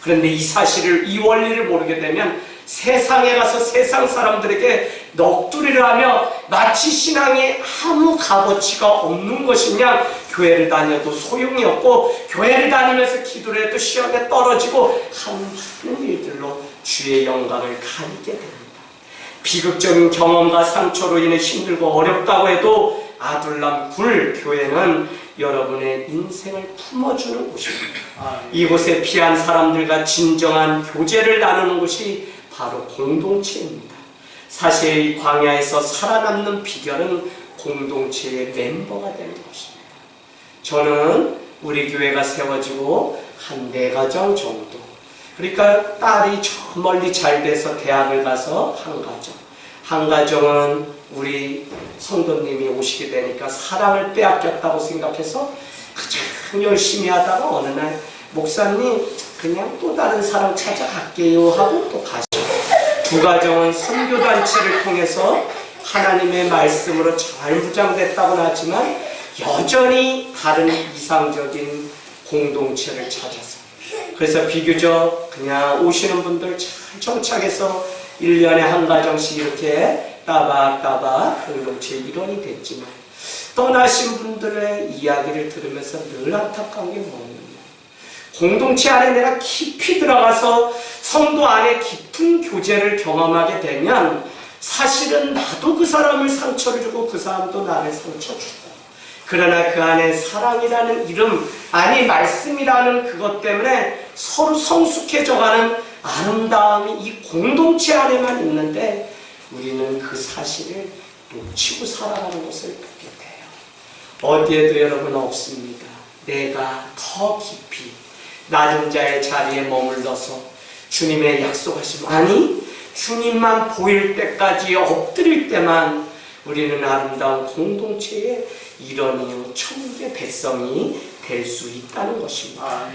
그런데 이 사실을, 이 원리를 모르게 되면 세상에 가서 세상 사람들에게 넋두리를 하며 마치 신앙이 아무 값어치가 없는 것이냐, 교회를 다녀도 소용이 없고 교회를 다니면서 기도를 해도 시험에 떨어지고 하는 일들로 주의 영광을 가리게 됩니다. 비극적인 경험과 상처로 인해 힘들고 어렵다고 해도 아둘람 굴 교회는 여러분의 인생을 품어주는 곳입니다. 이곳에 피한 사람들과 진정한 교제를 나누는 곳이 바로 공동체입니다. 사실 이 광야에서 살아남는 비결은 공동체의 멤버가 되는 것입니다. 저는 우리 교회가 세워지고 한 4가정 정도, 그러니까 딸이 저 멀리 잘 돼서 대학을 가서 한 가정은 우리 성도님이 오시게 되니까 사랑을 빼앗겼다고 생각해서 가장 열심히 하다가 어느 날 목사님 그냥 또 다른 사람 찾아갈게요 하고 또 가죠. 2가정은 선교단체를 통해서 하나님의 말씀으로 잘 무장됐다고는 하지만 여전히 다른 이상적인 공동체를 찾아서, 그래서 비교적 그냥 오시는 분들 잘 정착해서 1년에 한 가정씩 이렇게 따박따박 공동체의 일원이 됐지만 떠나신 분들의 이야기를 들으면서 늘 안타까운 게 뭐냐면, 공동체 안에 내가 깊이 들어가서 성도 안에 깊은 교제를 경험하게 되면 사실은 나도 그 사람을 상처를 주고 그 사람도 나를 상처 주고, 그러나 그 안에 사랑이라는 이름, 아니 말씀이라는 그것 때문에 서로 성숙해져가는 아름다움이 이 공동체 안에만 있는데 우리는 그 사실을 놓치고 살아가는 것을 보게 돼요. 어디에도 여러분 없습니다. 내가 더 깊이 낮은 자의 자리에 머물러서 주님의 약속하심, 아니 주님만 보일 때까지 엎드릴 때만 우리는 아름다운 공동체의 일원이요 천국의 백성이 될 수 있다는 것입니다.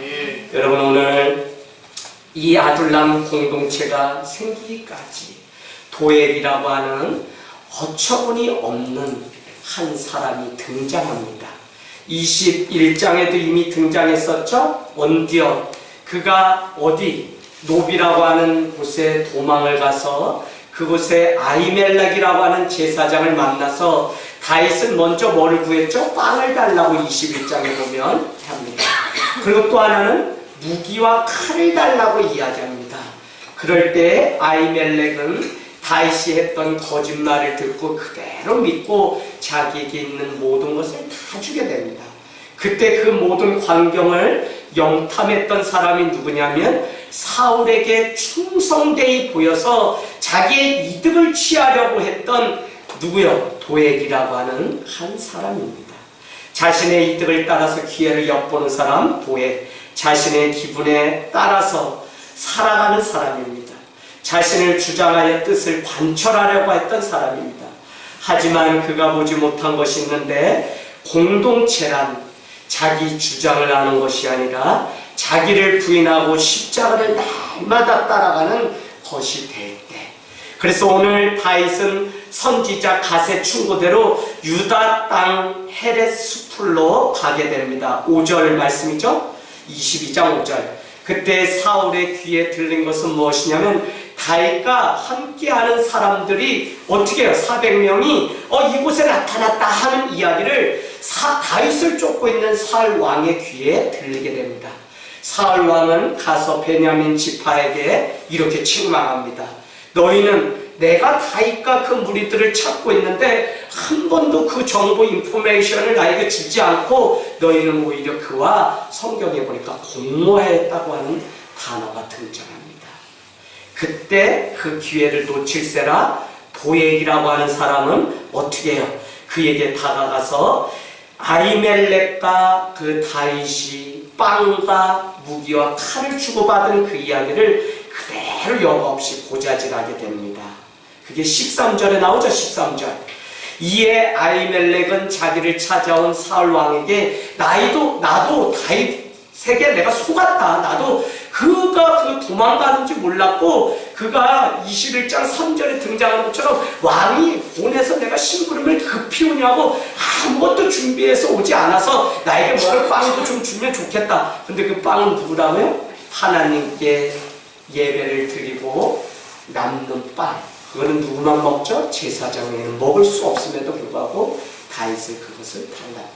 여러분, 오늘 이 아둘람 공동체가 생기기까지 도엘이라고 하는 어처구니 없는 한 사람이 등장합니다. 21장에도 이미 등장했었죠. 언디어, 그가 어디 노비라고 하는 곳에 도망을 가서 그곳에 아히멜렉이라고 하는 제사장을 만나서 다윗은 먼저 뭐를 구했죠? 빵을 달라고 21장에 보면 합니다. 그리고 또 하나는 무기와 칼을 달라고 이야기합니다. 그럴 때 아히멜렉은 다윗이 했던 거짓말을 듣고 그대로 믿고 자기에게 있는 모든 것을 다 주게 됩니다. 그때 그 모든 광경을 영탐했던 사람이 누구냐면 사울에게 충성되이 보여서 자기의 이득을 취하려고 했던 누구요? 도액이라고 하는 한 사람입니다. 자신의 이득을 따라서 기회를 엿보는 사람, 도액. 자신의 기분에 따라서 살아가는 사람입니다. 자신을 주장하여 뜻을 관철하려고 했던 사람입니다. 하지만 그가 보지 못한 것이 있는데, 공동체란 자기 주장을 하는 것이 아니라 자기를 부인하고 십자가를 날마다 따라가는 것이 될 때, 그래서 오늘 다윗은 선지자 갓의 충고대로 유다 땅 헤렛 수풀로 가게 됩니다. 5절 말씀이죠. 22장 5절. 그때 사울의 귀에 들린 것은 무엇이냐면, 다윗과 함께하는 사람들이 어떻게 해요? 400명이 이곳에 나타났다 하는 이야기를 다윗을 쫓고 있는 사울 왕의 귀에 들리게 됩니다. 사울 왕은 가서 베냐민 지파에게 이렇게 책망합니다. 너희는 내가 다윗과 그 무리들을 찾고 있는데 한 번도 그 정보 인포메이션을 나에게 주지 않고 너희는 오히려 그와 성경에 보니까 공모했다고 하는 단어가 등장합니다. 그때 그 기회를 놓칠세라 도액이라고 하는 사람은 어떻게 해요? 그에게 다가가서 아히멜렉과 그 다윗이 빵과 무기와 칼을 주고받은 그 이야기를 그대로 여과 없이 고자질하게 됩니다. 그게 13절에 나오죠. 13절. 이에 아히멜렉은 자기를 찾아온 사울 왕에게 나도 다윗에게 내가 속았다. 나도 그가 그 도망가는지 몰랐고 그가 21장 3절에 등장하는 것처럼 왕이 보내서 내가 심부름을 급히 오냐고 아무것도 준비해서 오지 않아서 나에게 먹을 빵도 좀 주면 좋겠다. 근데 그 빵은 누구라며? 하나님께 예배를 드리고 남는 빵. 그거는 누구만 먹죠? 제사장에는 먹을 수 없음에도 불구하고 다윗은 그것을 달라.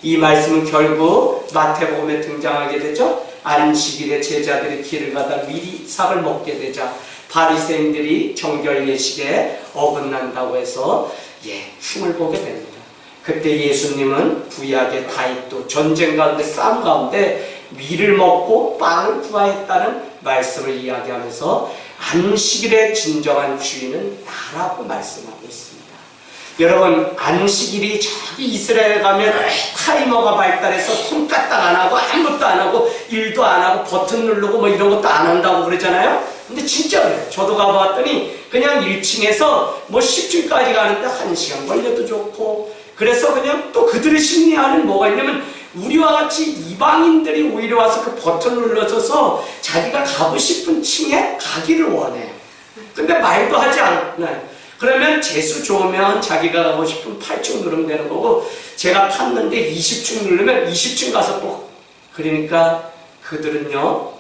이 말씀은 결국 마태복음에 등장하게 되죠. 안식일에 제자들이 길을 가다 미리 삭을 먹게 되자 바리새인들이 정결 예식에 어긋난다고 해서 흉을 보게 됩니다. 그때 예수님은 구약의 다윗도 전쟁 가운데 싸움 가운데 밀을 먹고 빵을 구하였다는 말씀을 이야기하면서 안식일의 진정한 주인은 나라고 말씀하고 있습니다. 여러분, 안식일이 저기 이스라엘 가면 타이머가 발달해서 손가락 안 하고 아무것도 안 하고 일도 안 하고 버튼 누르고 뭐 이런 것도 안 한다고 그러잖아요. 근데 진짜 그래요. 저도 가봤더니 그냥 1층에서 뭐 10층까지 가는데 1시간 걸려도 좋고, 그래서 그냥 또 그들의 심리 안에는 뭐가 있냐면 우리와 같이 이방인들이 오히려 와서 그 버튼 눌러줘서 자기가 가고 싶은 층에 가기를 원해요. 근데 말도 하지 않나요? 그러면 재수 좋으면 자기가 가고 싶은 8층 누르면 되는 거고, 제가 탔는데 20층 누르면 20층 가서 또, 그러니까 그들은요,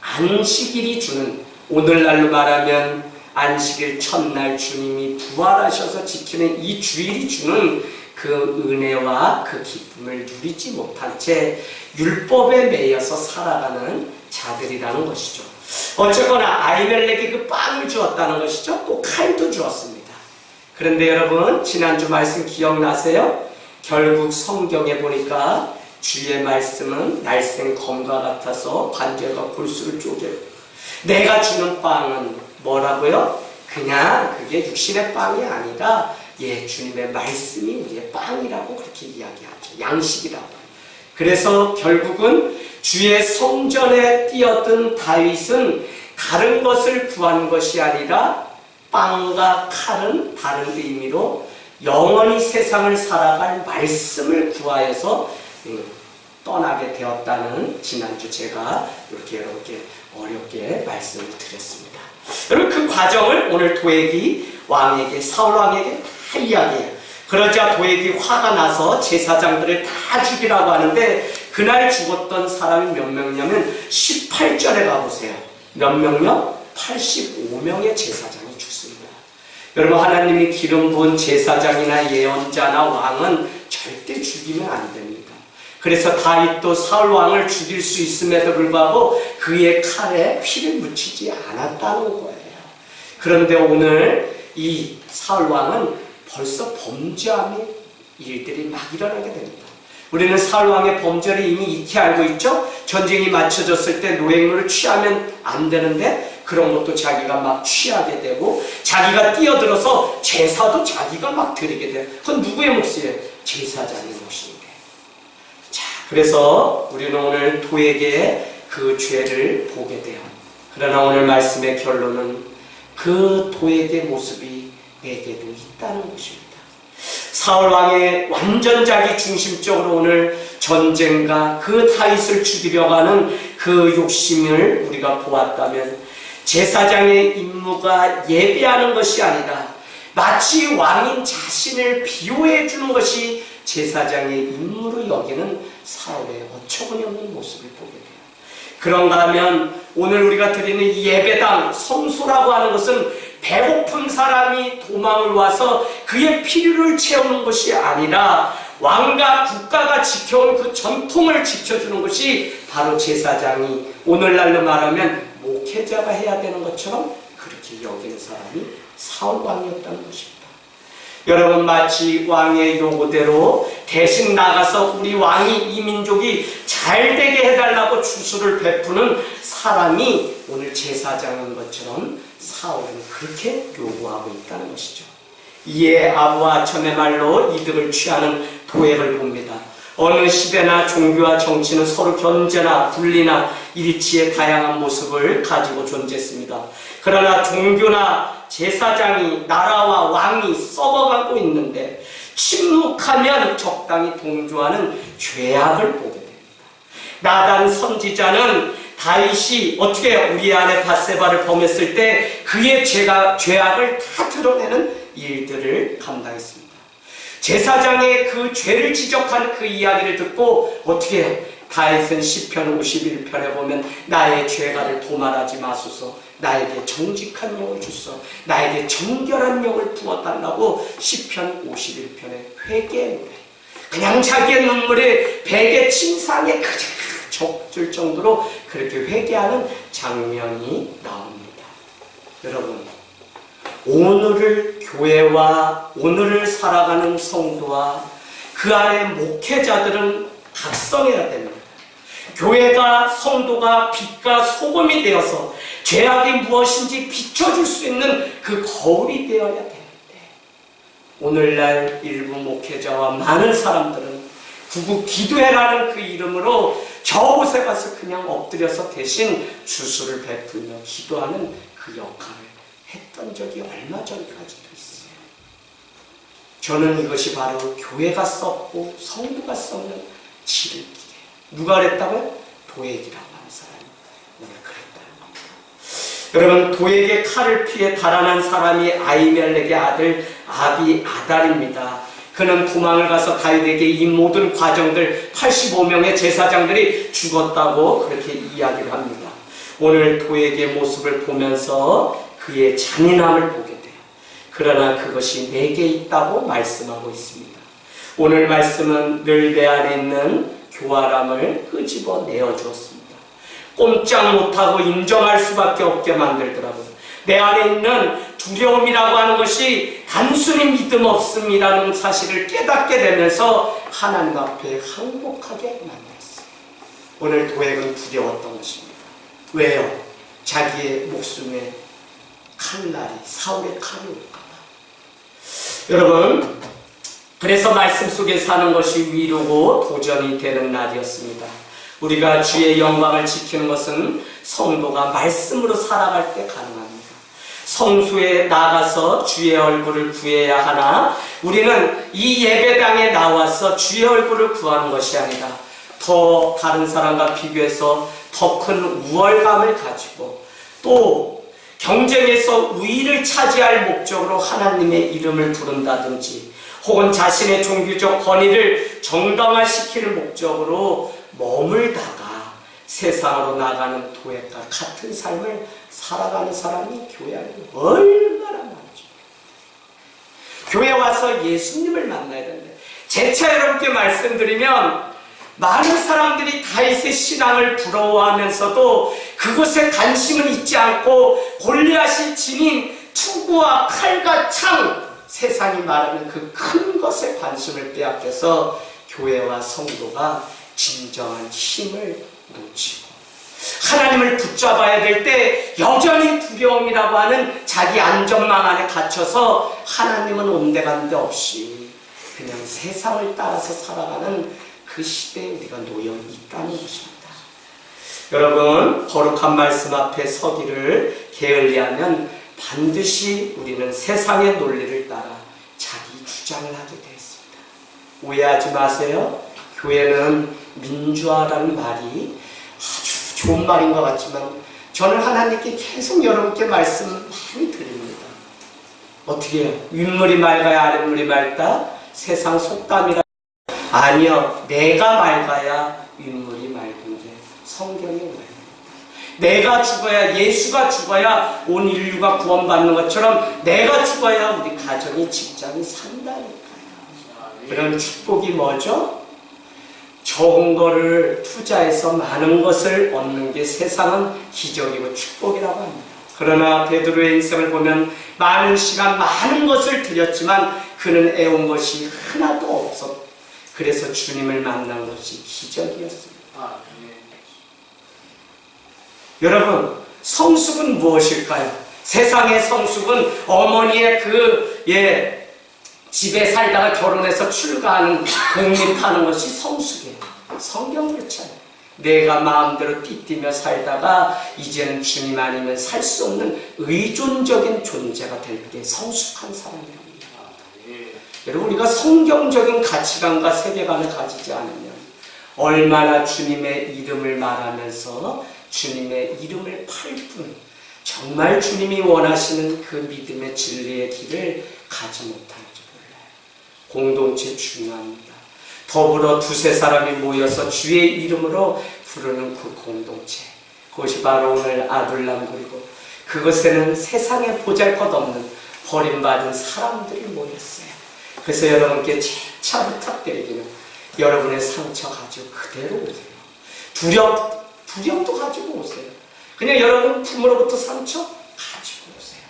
안식일이 주는, 오늘날로 말하면 안식일 첫날 주님이 부활하셔서 지키는 이 주일이 주는 그 은혜와 그 기쁨을 누리지 못한 채 율법에 매여서 살아가는 자들이라는 것이죠. 어쨌거나 아히멜렉이 그 빵을 주었다는 것이죠. 또 칼도 주었습니다. 그런데 여러분, 지난주 말씀 기억나세요? 결국 성경에 보니까 주의 말씀은 날쌘 검과 같아서 관절과 골수를 쪼개요. 내가 주는 빵은 뭐라고요? 그냥 그게 육신의 빵이 아니라 주님의 말씀이 우리의 빵이라고 그렇게 이야기하죠. 양식이라고. 그래서 결국은 주의 성전에 뛰어든 다윗은 다른 것을 구한 것이 아니라 빵과 칼은 다른 의미로 영원히 세상을 살아갈 말씀을 구하여서 떠나게 되었다는, 지난주 제가 이렇게 여러분께 어렵게 말씀을 드렸습니다. 여러분, 그 과정을 오늘 도액이 왕에게, 사울 왕에게 다 이야기해요. 그러자 도액이 화가 나서 제사장들을 다 죽이라고 하는데, 그날 죽었던 사람이 몇 명이냐면 18절에 가보세요. 몇 명요? 85명의 제사장이 죽습니다. 여러분, 하나님이 기름 부은 제사장이나 예언자나 왕은 절대 죽이면 안 됩니다. 그래서 다윗도 사울 왕을 죽일 수 있음에도 불구하고 그의 칼에 피를 묻히지 않았다는 거예요. 그런데 오늘 이 사울 왕은 벌써 범죄함의 일들이 막 일어나게 됩니다. 우리는 사울 왕의 범죄를 이미 익히 알고 있죠. 전쟁이 맞춰졌을 때 노획물을 취하면 안 되는데 그런 것도 자기가 막 취하게 되고 자기가 뛰어들어서 제사도 자기가 막 드리게 돼요. 그건 누구의 몫이에요? 제사장의 몫인데. 자, 그래서 우리는 오늘 도에게 그 죄를 보게 돼요. 그러나 오늘 말씀의 결론은 그 도에게 모습이 내게도 있다는 것입니다. 사울 왕의 완전 자기 중심적으로 오늘 전쟁과 그 다윗을 죽이려고 하는 그 욕심을 우리가 보았다면 제사장의 임무가 예배하는 것이 아니라 마치 왕인 자신을 비호해 주는 것이 제사장의 임무로 여기는 사울의 어처구니 없는 모습을 보게 돼요. 그런가 하면 오늘 우리가 드리는 이 예배당 성소라고 하는 것은 배고픈 사람이 도망을 와서 그의 필요를 채우는 것이 아니라 왕과 국가가 지켜온 그 전통을 지켜주는 것이 바로 제사장이 오늘날로 말하면 목회자가 해야 되는 것처럼 그렇게 여기는 사람이 사울 왕이었다는 것입니다. 여러분, 마치 왕의 요구대로 대신 나가서 우리 왕이 이 민족이 잘 되게 해달라고 주수를 베푸는 사람이 오늘 제사장인 것처럼 사울은 그렇게 요구하고 있다는 것이죠. 이에 아부와 첨의 말로 이득을 취하는 도액을 봅니다. 어느 시대나 종교와 정치는 서로 견제나 분리나 일치의 다양한 모습을 가지고 존재했습니다. 그러나 종교나 제사장이 나라와 왕이 썩어가고 있는데 침묵하면 적당히 동조하는 죄악을 보게 됩니다. 나단 선지자는 다윗이 어떻게 우리아의 밧세바를 범했을 때 그의 죄악을 다 드러내는 일들을 감당했습니다. 제사장의 그 죄를 지적하는 그 이야기를 듣고 어떻게 해요? 다윗은 시편 51편에 보면 나의 죄가를 도말하지 마소서, 나에게 정직한 영을 주소, 나에게 정결한 영을 부어달라고 시편 51편에 회개의 노래, 그냥 자기의 눈물에 베개 침상에 가장 적줄 정도로 그렇게 회개하는 장면이 나옵니다. 여러분, 오늘을 교회와 오늘을 살아가는 성도와 그 안에 목회자들은 각성해야 됩니다. 교회가 성도가 빛과 소금이 되어서 죄악이 무엇인지 비춰줄 수 있는 그 거울이 되어야 되는데 오늘날 일부 목회자와 많은 사람들은 구구 기도회라는 그 이름으로 저곳에 가서 그냥 엎드려서 대신 주수를 베풀며 기도하는 그 역할을 했던 적이 얼마 전까지도 있어요. 저는 이것이 바로 교회가 썩고 성도가 썩는 지름길이에요. 누가 그랬다고요? 도액이라고 하는 사람이 오늘 그랬다는 겁니다. 여러분, 도액의 칼을 피해 달아난 사람이 아히멜렉의 아들 아비아달입니다. 그는 도망을 가서 다윗에게 이 모든 과정들 85명의 제사장들이 죽었다고 그렇게 이야기를 합니다. 오늘 도액의 모습을 보면서 그의 잔인함을 보게 돼요. 그러나 그것이 내게 있다고 말씀하고 있습니다. 오늘 말씀은 늘 내 안에 있는 교활함을 끄집어 내어 주었습니다. 꼼짝 못하고 인정할 수밖에 없게 만들더라고요. 내 안에 있는 두려움이라고 하는 것이 단순히 믿음 없음이라는 사실을 깨닫게 되면서 하나님 앞에 항복하게 만들었어요. 오늘 도액은 두려웠던 것입니다. 왜요? 자기의 목숨에 칼날이, 사울의 칼이 올까봐. 여러분, 그래서 말씀 속에 사는 것이 위로고 도전이 되는 날이었습니다. 우리가 주의 영광을 지키는 것은 성도가 말씀으로 살아갈 때 가능합니다. 성소에 나가서 주의 얼굴을 구해야 하나 우리는 이 예배당에 나와서 주의 얼굴을 구하는 것이 아니라 더 다른 사람과 비교해서 더 큰 우월감을 가지고 또 경쟁에서 우위를 차지할 목적으로 하나님의 이름을 부른다든지 혹은 자신의 종교적 권위를 정당화시킬 목적으로 머물다가 세상으로 나가는 도액과 같은 삶을 살아가는 사람이 교회 안에 얼마나 많죠. 교회 와서 예수님을 만나야 되는데 재차 여러분께 말씀드리면 많은 사람들이 다윗의 신앙을 부러워하면서도 그것에 관심은 있지 않고 골리앗이 지닌 투구와 칼과 창, 세상이 말하는 그 큰 것에 관심을 빼앗겨서 교회와 성도가 진정한 힘을 놓치고 하나님을 붙잡아야 될 때 여전히 두려움이라고 하는 자기 안전망 안에 갇혀서 하나님은 온데간데 없이 그냥 세상을 따라서 살아가는 그 시대에 우리가 놓여 있다는 것입니다. 여러분, 거룩한 말씀 앞에 서기를 게을리하면 반드시 우리는 세상의 논리를 따라 자기 주장을 하게 되었습니다. 오해하지 마세요. 교회는 민주화라는 말이 아주 좋은 말인 것 같지만 저는 하나님께 계속 여러분께 말씀 많이 드립니다. 어떻게 해요? 윗물이 맑아야 아랫물이 맑다? 세상 속담이라. 아니요, 내가 맑아야 윗물이 맑은데 성경이 왜? 내가 죽어야, 예수가 죽어야 온 인류가 구원받는 것처럼 내가 죽어야 우리 가정이, 직장이 산다니까요. 그런 축복이 뭐죠? 적은 거를 투자해서 많은 것을 얻는 게 세상은 기적이고 축복이라고 합니다. 그러나 베드로의 인생을 보면 많은 시간, 많은 것을 들였지만 그는 애운 것이 하나도 없었고 그래서 주님을 만난 것이 기적이었습니다. 여러분, 성숙은 무엇일까요? 세상의 성숙은 어머니의 집에 살다가 결혼해서 출가하는, 독립하는 것이 성숙이에요. 성경 그렇지 않아요. 내가 마음대로 띠띠며 살다가 이제는 주님 아니면 살 수 없는 의존적인 존재가 될 때 성숙한 사람이랍니다. 여러분, 우리가 성경적인 가치관과 세계관을 가지지 않으면 얼마나 주님의 이름을 말하면서 주님의 이름을 팔 뿐 정말 주님이 원하시는 그 믿음의 진리의 길을 가지 못하는지 몰라요. 공동체 중요합니다. 더불어 두세 사람이 모여서 주의 이름으로 부르는 그 공동체, 그것이 바로 오늘 아둘람, 그리고 그것에는 세상에 보잘것없는 버림받은 사람들이 모였어요. 그래서 여러분께 재차 부탁드리기는 여러분의 상처 가지고 그대로 오세요. 두려움도 가지고 오세요. 그냥 여러분 품으로부터 상처 가지고 오세요.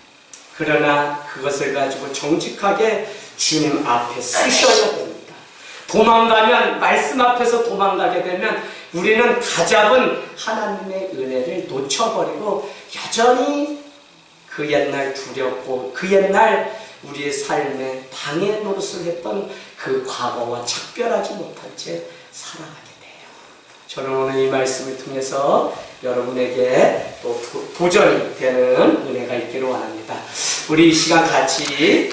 그러나 그것을 가지고 정직하게 주님 앞에 쓰셔야 됩니다. 도망가면, 말씀 앞에서 도망가게 되면 우리는 다잡은 하나님의 은혜를 놓쳐버리고 여전히 그 옛날 두렵고 그 옛날 우리의 삶에 방해 노릇을 했던 그 과거와 작별하지 못한 채 살아가게 돼요. 저는 오늘 이 말씀을 통해서 여러분에게 또 도전이 되는 은혜가 있기를 원합니다. 우리 이 시간 같이